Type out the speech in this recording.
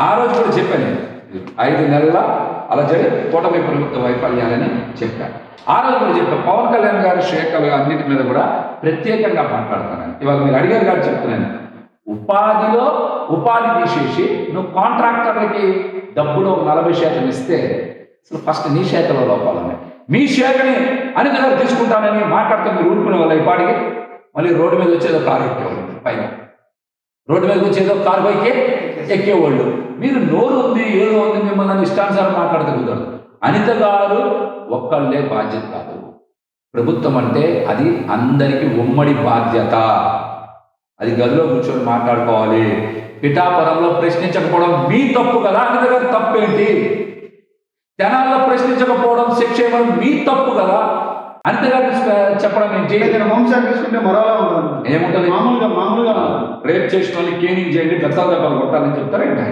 ఆ రోజు కూడా చెప్పాను నేను 5 నెలల అలజడి కూటమి ప్రభుత్వ వైఫల్యాలని చెప్పాను. ఆ రోజు కూడా చెప్పాను, పవన్ కళ్యాణ్ గారు శేఖర్ అన్నిటి మీద కూడా ప్రత్యేకంగా మాట్లాడతానని. ఇవాళ మీరు అడిగారు గారు చెప్తున్నాను, ఉపాధి తీసేసి నువ్వు కాంట్రాక్టర్లకి డబ్బులు 40% ఇస్తే అసలు ఫస్ట్ నీ శాఖలో లోపాలని, మీ శాఖని అనిత గారు తీసుకుంటానని మాట్లాడితే మీరు ఊరుకునే వాళ్ళు ఈ పాటికి మళ్ళీ రోడ్డు మీద వచ్చేదో కారు ఎక్కేవాళ్ళు, పైన రోడ్డు మీద వచ్చేదో కారు పైకి ఎక్కేవాళ్ళు. మీరు నోరు ఉంది ఏదో ఉంది మిమ్మల్ని ఇష్టానుసారం మాట్లాడితే కుదరదు. అనిత గారు ఒక్కళ్ళే బాధ్యత కాదు, ప్రభుత్వం అంటే అది అందరికీ ఉమ్మడి బాధ్యత. అది గదిలో కూర్చొని మాట్లాడుకోవాలి. పిఠాపురంలో ప్రశ్నించకపోవడం మీ తప్పు కదా, అనిత గారి తప్పేంటి? జనాల్లో ప్రశ్నించకపోవడం శిక్ష ఇవ్వడం మీ తప్పు కదా, అనిత గారు చెప్పడం ఏంటి? హోంశాఖ తీసుకుంటే మరోలా ఉంటుంది, ఏముంటుంది? మామూలుగా రేప్ చేసిన వాళ్ళని కేనింగ్ చేయండి, దత్తాలు కొట్టాలని చెప్తారు ఏంటి?